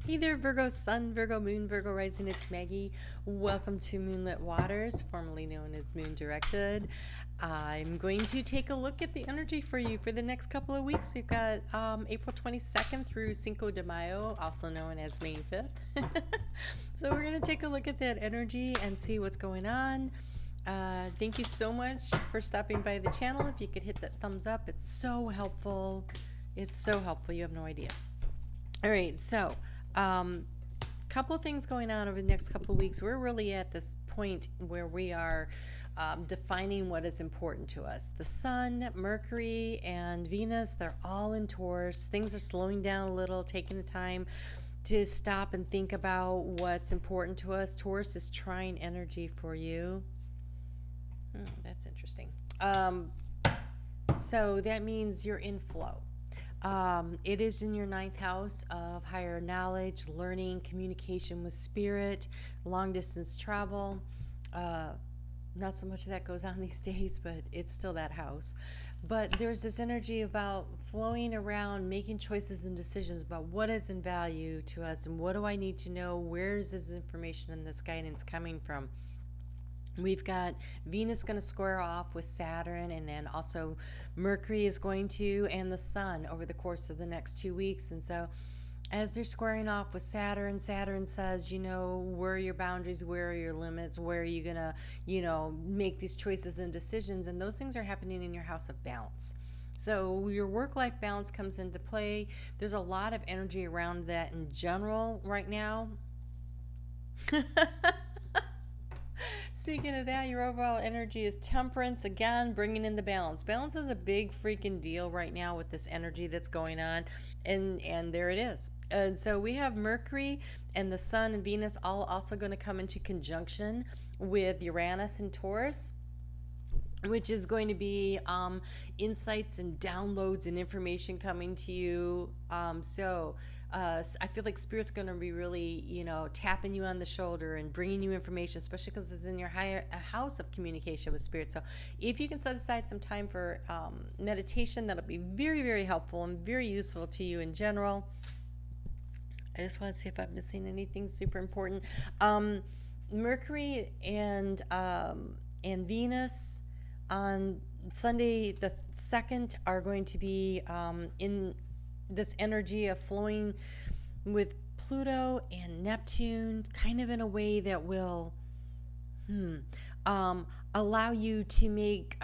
Hey there, Virgo Sun, Virgo Moon, Virgo Rising, it's Maggie. Welcome to Moonlit Waters, formerly known as Moon Directed. I'm going to take a look at the energy for you for the next couple of weeks. We've got April 22nd through Cinco de Mayo, also known as May 5th. So we're going to take a look at that energy and see what's going on. Thank you so much for stopping by the channel. If you could hit that thumbs up, it's so helpful. It's so helpful, you have no idea. All right, so couple things going on over the next couple of weeks. We're really at this point where we are defining what is important to us. The Sun, Mercury, and Venus, they're all in Taurus. Things are slowing down a little, taking the time to stop and think about what's important to us. Taurus is trying energy for you. That's interesting. So that means you're in flow. It is in your 9th house of higher knowledge, learning, communication with spirit, long distance travel. Not so much of that goes on these days, but it's still that house. But there's this energy about flowing around, making choices and decisions about what is in value to us and what do I need to know, where is this information and this guidance coming from. We've got Venus going to square off with Saturn, and then also Mercury is going to, and the Sun over the course of the next 2 weeks. And so as they're squaring off with Saturn, Saturn says, where are your boundaries, where are your limits, where are you going to, make these choices and decisions. And those things are happening in your house of balance. So your work-life balance comes into play. There's a lot of energy around that in general right now. Speaking of that, your overall energy is temperance, again, bringing in the balance. Balance is a big freaking deal right now with this energy that's going on, and there it is. And so we have Mercury and the Sun and Venus all also going to come into conjunction with Uranus and Taurus, which is going to be insights and downloads and information coming to you. I feel like Spirit's going to be really, tapping you on the shoulder and bringing you information, especially because it's in your higher house of communication with Spirit. So if you can set aside some time for meditation, that'll be very, very helpful and very useful to you in general. I just want to see if I'm missing anything super important. Mercury and Venus on Sunday the 2nd are going to be in this energy of flowing with Pluto and Neptune, kind of in a way that will allow you to make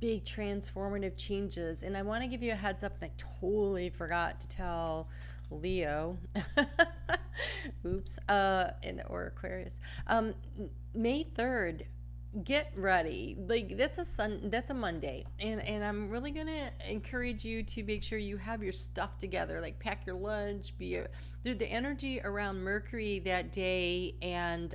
big transformative changes. And I want to give you a heads up, and I totally forgot to tell Leo, oops, or Aquarius, May 3rd, get ready. Like that's a Monday, and I'm really gonna encourage you to make sure you have your stuff together, like pack your lunch, the energy around Mercury that day and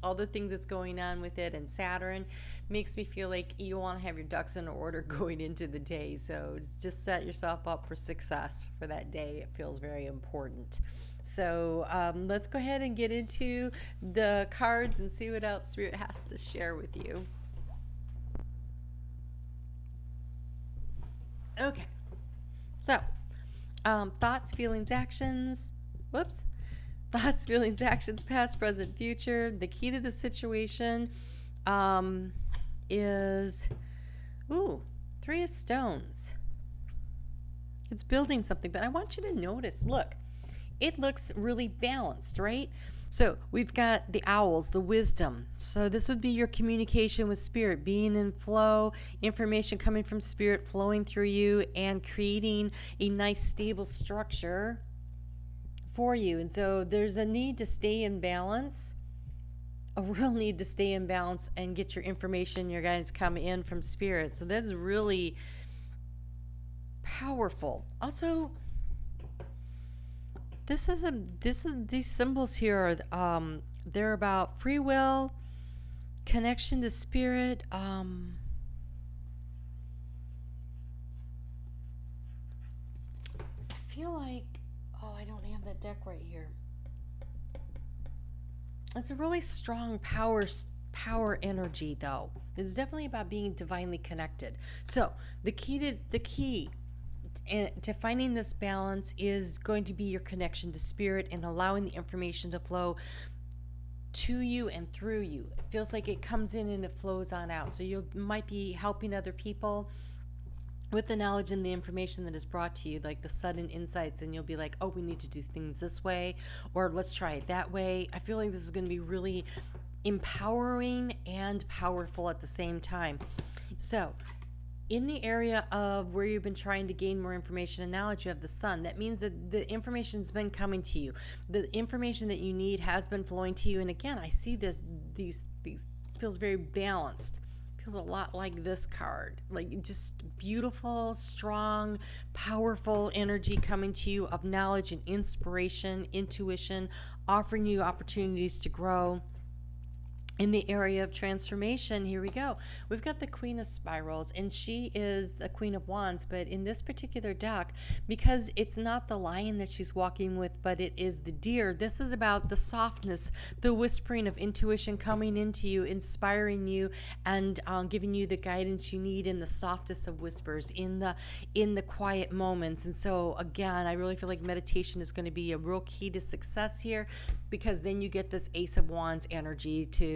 all the things that's going on with it, and Saturn makes me feel like you want to have your ducks in order going into the day. So just set yourself up for success for that day. It feels very important. So let's go ahead and get into the cards and see what else Spirit has to share with you. Okay, so thoughts, feelings, actions. Whoops. Thoughts, feelings, actions, past, present, future. The key to the situation is, Three of Stones. It's building something, but I want you to notice, look. It looks really balanced, right? So we've got the owls, the wisdom. So this would be your communication with Spirit, being in flow, information coming from Spirit, flowing through you, and creating a nice, stable structure for you. And so there's a need to stay in balance, a real need to stay in balance and get your information, your guidance come in from Spirit. So that's really powerful. Also, these symbols here are they're about free will, connection to Spirit. I feel like I don't have that deck right here. It's a really strong power energy, though. It's definitely about being divinely connected. So the key to finding this balance is going to be your connection to spirit and allowing the information to flow to you and through you. It feels like it comes in and it flows on out. So you might be helping other people with the knowledge and the information that is brought to you, like the sudden insights, and you'll be like, oh, we need to do things this way, or let's try it that way. I feel like this is going to be really empowering and powerful at the same time. So in the area of where you've been trying to gain more information and knowledge, you have the sun. That means that the information's been coming to you. The information that you need has been flowing to you. And again, I see these feels very balanced. Feels a lot like this card, like just beautiful, strong, powerful energy coming to you of knowledge and inspiration, intuition, offering you opportunities to grow. In the area of transformation, here we go. We've got the Queen of Spirals, and she is the Queen of Wands, but in this particular deck, because it's not the lion that she's walking with, but it is the deer, this is about the softness, the whispering of intuition coming into you, inspiring you, and giving you the guidance you need in the softest of whispers, in the quiet moments. And so, again, I really feel like meditation is going to be a real key to success here, because then you get this Ace of Wands energy to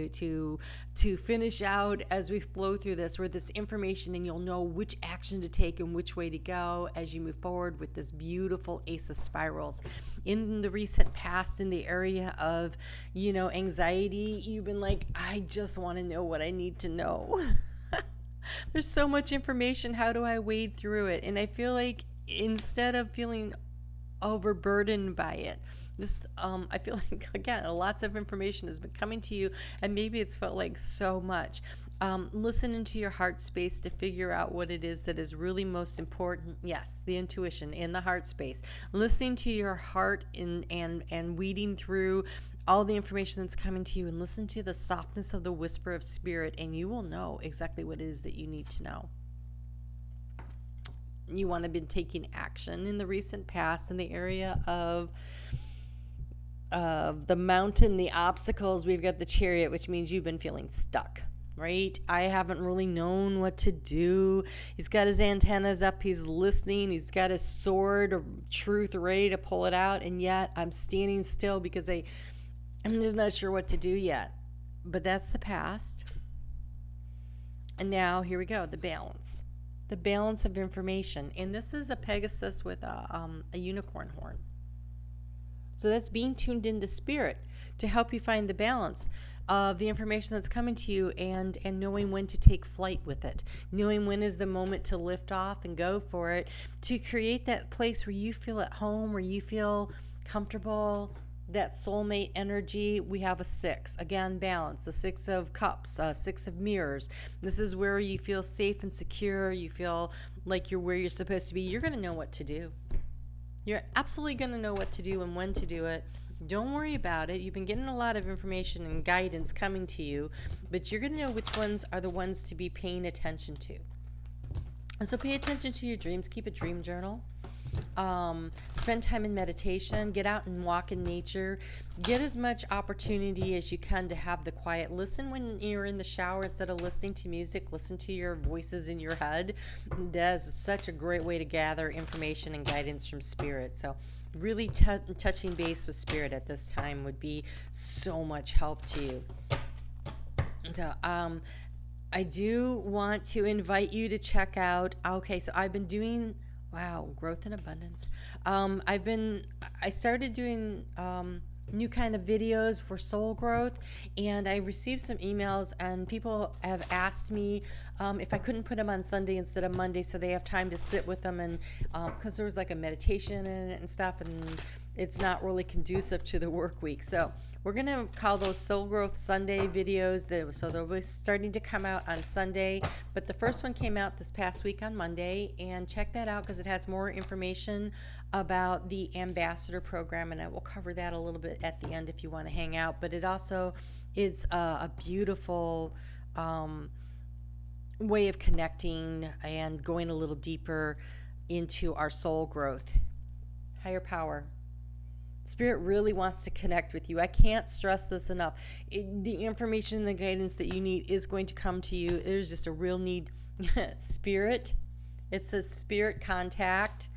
finish out as we flow through this, or this information, and you'll know which action to take and which way to go as you move forward with this beautiful Ace of Spirals. In the recent past, in the area of, anxiety, you've been like, I just want to know what I need to know. There's so much information. How do I wade through it? And I feel like instead of feeling overburdened by it, I feel like, again, lots of information has been coming to you, and maybe it's felt like so much. Listen into your heart space to figure out what it is that is really most important. Yes, the intuition in the heart space. Listening to your heart and weeding through all the information that's coming to you, and listen to the softness of the whisper of spirit, and you will know exactly what it is that you need to know. You want to be taking action in the recent past in the area of the mountain, the obstacles. We've got the Chariot, which means you've been feeling stuck, right? I haven't really known what to do. He's got his antennas up. He's listening. He's got his sword of truth ready to pull it out. And yet I'm standing still because I'm just not sure what to do yet. But that's the past. And now here we go, the balance. The balance of information. And this is a Pegasus with a unicorn horn. So that's being tuned into spirit to help you find the balance of the information that's coming to you, and knowing when to take flight with it, knowing when is the moment to lift off and go for it, to create that place where you feel at home, where you feel comfortable, that soulmate energy. We have a 6, again, balance, the 6 of cups, 6 of mirrors. This is where you feel safe and secure. You feel like you're where you're supposed to be. You're going to know what to do. You're absolutely going to know what to do and when to do it. Don't worry about it. You've been getting a lot of information and guidance coming to you, but you're going to know which ones are the ones to be paying attention to. And so pay attention to your dreams. Keep a dream journal. Spend time in meditation. Get out and walk in nature. Get as much opportunity as you can to have the quiet. Listen when you're in the shower instead of listening to music. Listen to your voices in your head. That's such a great way to gather information and guidance from spirit. So really touching base with spirit at this time would be so much help to you. So I do want to invite you to check out, so I've been doing growth and abundance. I started doing new kind of videos for soul growth, and I received some emails, and people have asked me if I couldn't put them on Sunday instead of Monday, so they have time to sit with them, and because there was like a meditation in it and stuff, and it's not really conducive to the work week. So we're going to call those Soul Growth Sunday videos. So they'll be starting to come out on Sunday. But the first one came out this past week on Monday. And check that out because it has more information about the ambassador program. And I will cover that a little bit at the end if you want to hang out. But it also is a beautiful way of connecting and going a little deeper into our soul growth. Higher power. Spirit really wants to connect with you. I can't stress this enough. The information and the guidance that you need is going to come to you. There's just a real need. Spirit. It says spirit contact.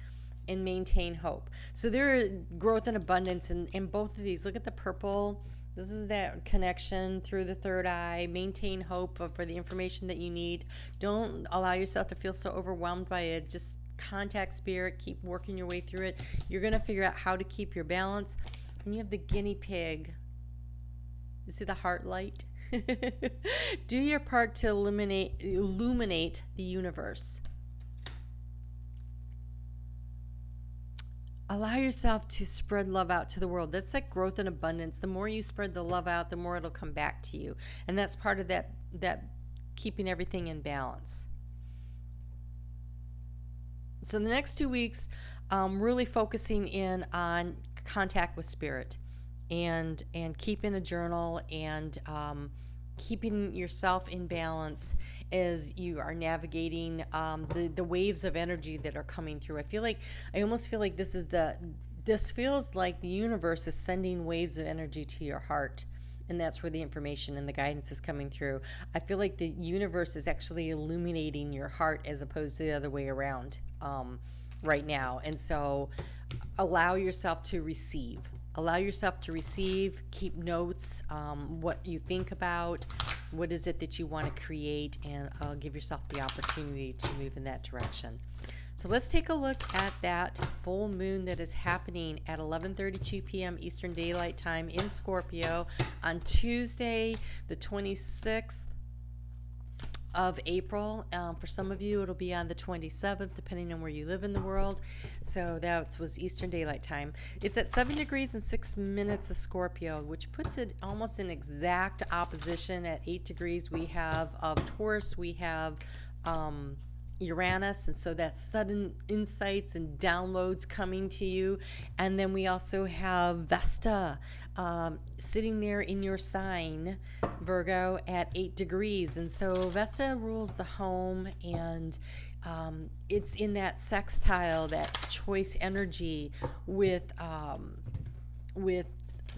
and maintain hope. So there is growth and abundance in both of these. Look at the purple. This is that connection through the third eye. Maintain hope for the information that you need. Don't allow yourself to feel so overwhelmed by it. Just contact spirit. Keep working your way through it. You're going to figure out how to keep your balance. And you have the guinea pig. You see the heart light? Do your part to illuminate the universe. Allow yourself to spread love out to the world. That's like growth and abundance. The more you spread the love out, the more it'll come back to you. And that's part of that keeping everything in balance. So the next 2 weeks, really focusing in on contact with spirit and keeping a journal and keeping yourself in balance as you are navigating the waves of energy that are coming through. I almost feel like this feels like the universe is sending waves of energy to your heart, and that's where the information and the guidance is coming through. I feel like the universe is actually illuminating your heart as opposed to the other way around right now. And so allow yourself to receive. Keep notes, what you think about, what is it that you want to create, and give yourself the opportunity to move in that direction. So let's take a look at that full moon that is happening at 11:32 p.m. Eastern Daylight Time in Scorpio on Tuesday, the 26th of April. For some of you, it'll be on the 27th, depending on where you live in the world. So that was Eastern Daylight Time. It's at 7 degrees and 6 minutes of Scorpio, which puts it almost in exact opposition. At 8 degrees, we have Taurus, we have Uranus, and so that's sudden insights and downloads coming to you. And then we also have Vesta sitting there in your sign, Virgo, at 8 degrees. And so Vesta rules the home, and it's in that sextile, that choice energy with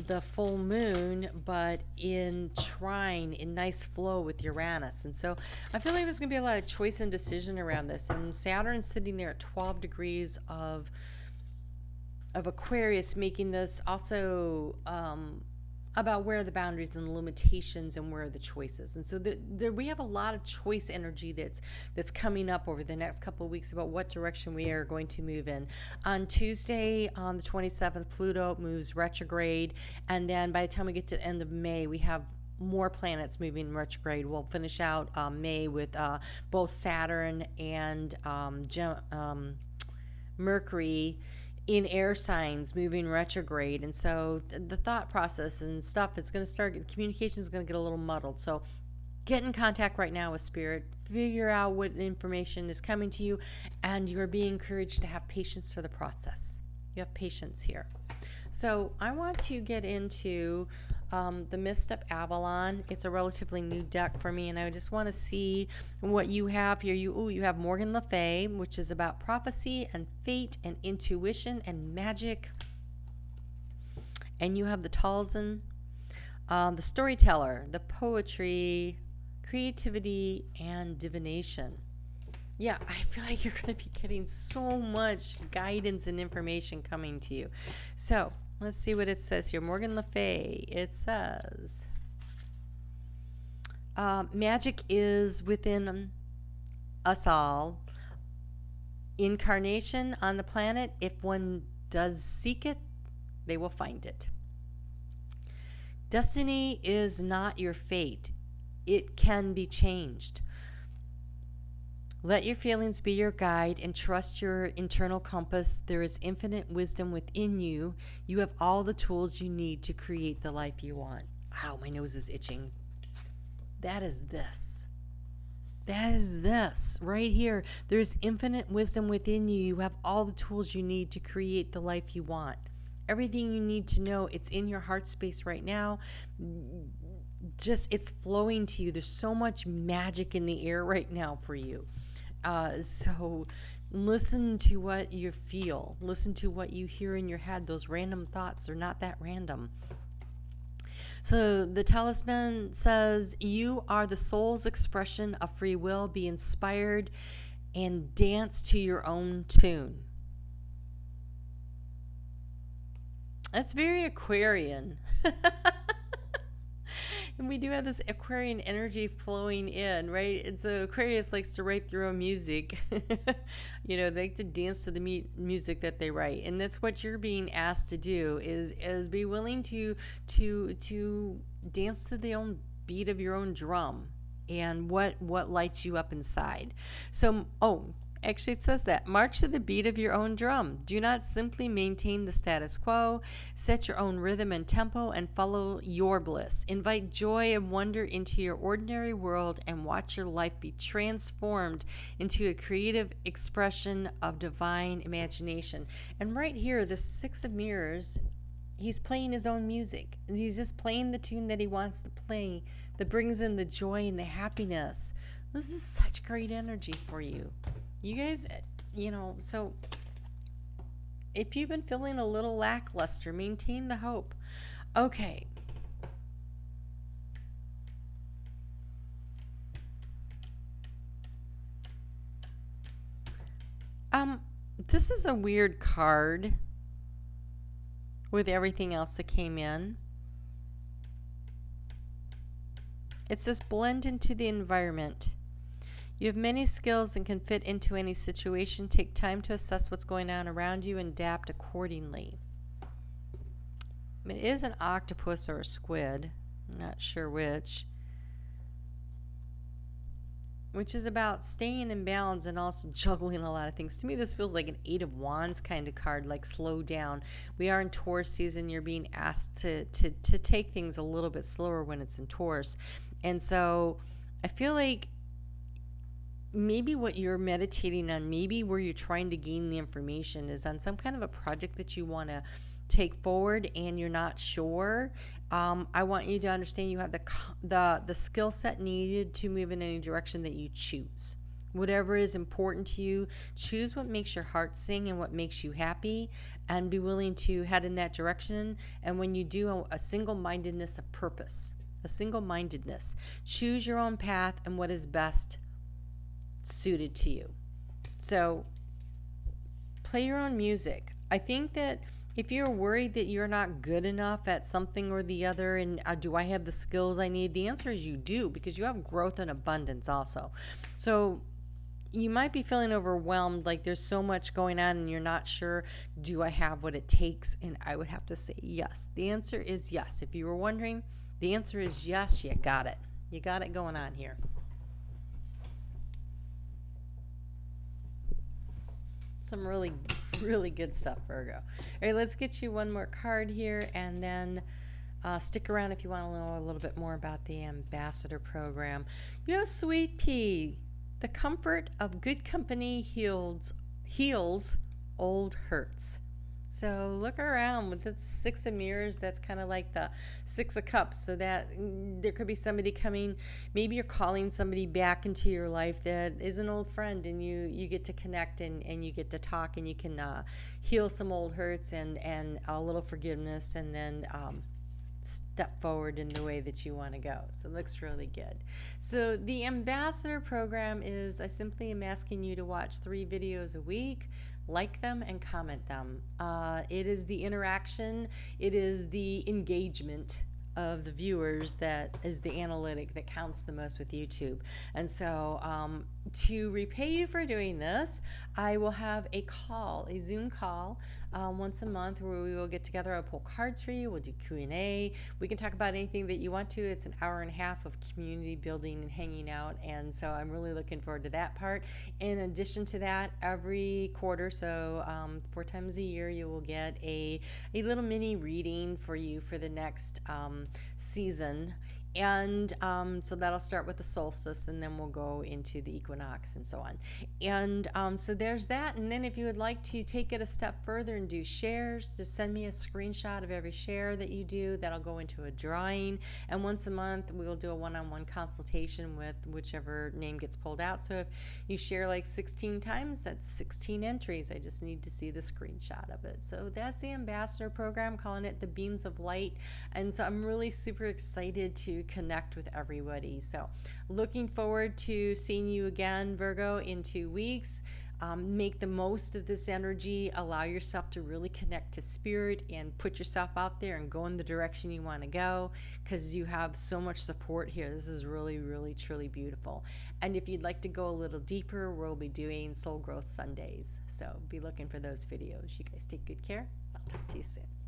the full moon, but in trine, in nice flow with Uranus. And so I feel like there's going to be a lot of choice and decision around this. And Saturn's sitting there at 12 degrees of Aquarius, making this also about where are the boundaries and the limitations and where are the choices. And so we have a lot of choice energy that's coming up over the next couple of weeks about what direction we are going to move in. On Tuesday, on the 27th, Pluto moves retrograde, and then by the time we get to the end of May, we have more planets moving retrograde. We'll finish out May with both Saturn and Mercury in air signs moving retrograde. And so the thought process and stuff, it's going to start, communication is going to get a little muddled. So get in contact right now with spirit, figure out what information is coming to you, and you're being encouraged to have patience for the process. You have patience here. So I want to get into the Mist of Avalon. It's a relatively new deck for me, and I just want to see what you have here. You have Morgan Le Fay, which is about prophecy and fate and intuition and magic. And you have the Talzin, the storyteller, the poetry, creativity, and divination. Yeah, I feel like you're going to be getting so much guidance and information coming to you. So let's see what it says here. Morgan Le Fay, it says, magic is within us all. Incarnation on the planet, if one does seek it, they will find it. Destiny is not your fate. It can be changed. Let your feelings be your guide and trust your internal compass. There is infinite wisdom within you. You have all the tools you need to create the life you want. Ow, my nose is itching. That is this. That is this right here. There's infinite wisdom within you. You have all the tools you need to create the life you want. Everything you need to know, it's in your heart space right now. Just, it's flowing to you. There's so much magic in the air right now for you. So listen to what you feel. Listen to what you hear in your head. Those random thoughts are not that random. So the talisman says, you are the soul's expression of free will. Be inspired and dance to your own tune. That's very Aquarian. And we do have this Aquarian energy flowing in, right? And so Aquarius likes to write their own music. They like to dance to the music that they write, and that's what you're being asked to do. Is be willing to dance to the own beat of your own drum, and what lights you up inside. So, actually, it says that march to the beat of your own drum. Do not simply maintain the status quo. Set your own rhythm and tempo and follow your bliss. Invite joy and wonder into your ordinary world and watch your life be transformed into a creative expression of divine imagination. And right here, the Six of Mirrors, he's playing his own music. He's just playing the tune that he wants to play that brings in the joy and the happiness. This is such great energy for you. You guys, so if you've been feeling a little lackluster, maintain the hope. Okay. This is a weird card with everything else that came in. It says blend into the environment. You have many skills and can fit into any situation. Take time to assess what's going on around you and adapt accordingly. It is an octopus or a squid. I'm not sure which is about staying in balance and also juggling a lot of things. To me, this feels like an Eight of Wands kind of card, like slow down. We are in Taurus season. You're being asked to take things a little bit slower when it's in Taurus. And so I feel like maybe what you're meditating on, maybe where you're trying to gain the information is on some kind of a project that you want to take forward and you're not sure. I want you to understand you have the skill set needed to move in any direction that you choose. Whatever is important to you, choose what makes your heart sing and what makes you happy, and be willing to head in that direction. And when you do, a single-mindedness of purpose, a single-mindedness, choose your own path and what is best suited to you. So play your own music. I think that if you're worried that you're not good enough at something or the other, and do I have the skills I need, the answer is you do, because you have growth and abundance also. So you might be feeling overwhelmed, like there's so much going on and you're not sure, do I have what it takes? And I would have to say yes. The answer is yes. If you were wondering, the answer is yes. You got it. You got it going on here. Some really, really good stuff, Virgo. All right, let's get you one more card here, and then stick around if you want to know a little bit more about the Ambassador Program. You have Sweet Pea. The comfort of good company heals old hurts. So look around with the Six of Mirrors. That's kind of like the Six of Cups. So that there could be somebody coming. Maybe you're calling somebody back into your life that is an old friend, and you get to connect and you get to talk, and you can heal some old hurts and a little forgiveness, and then step forward in the way that you want to go. So it looks really good. So the Ambassador Program is, I simply am asking you to watch 3 videos a week. Like them and comment them. It is the interaction, it is the engagement of the viewers that is the analytic that counts the most with YouTube. And so to repay you for doing this, I will have a Zoom call once a month where we will get together. I'll pull cards for you. We'll do Q&A. We can talk about anything that you want to. It's an hour and a half of community building and hanging out. And so I'm really looking forward to that part. In addition to that, every quarter, so 4 times a year, you will get a little mini reading for you for the next season. And so that'll start with the solstice, and then we'll go into the equinox and so on. And so there's that. And then if you would like to take it a step further and do shares, just send me a screenshot of every share that you do. That'll go into a drawing. And once a month, we'll do a one-on-one consultation with whichever name gets pulled out. So if you share like 16 times, that's 16 entries. I just need to see the screenshot of it. So that's the Ambassador Program, calling it the Beams of Light. And so I'm really super excited to connect with everybody. So looking forward to seeing you again, Virgo, in 2 weeks. Make the most of this energy. Allow yourself to really connect to spirit and put yourself out there and go in the direction you want to go, because you have so much support here. This is really, really, truly beautiful. And if you'd like to go a little deeper, we'll be doing Soul Growth Sundays. So be looking for those videos. You guys take good care. I'll talk to you soon.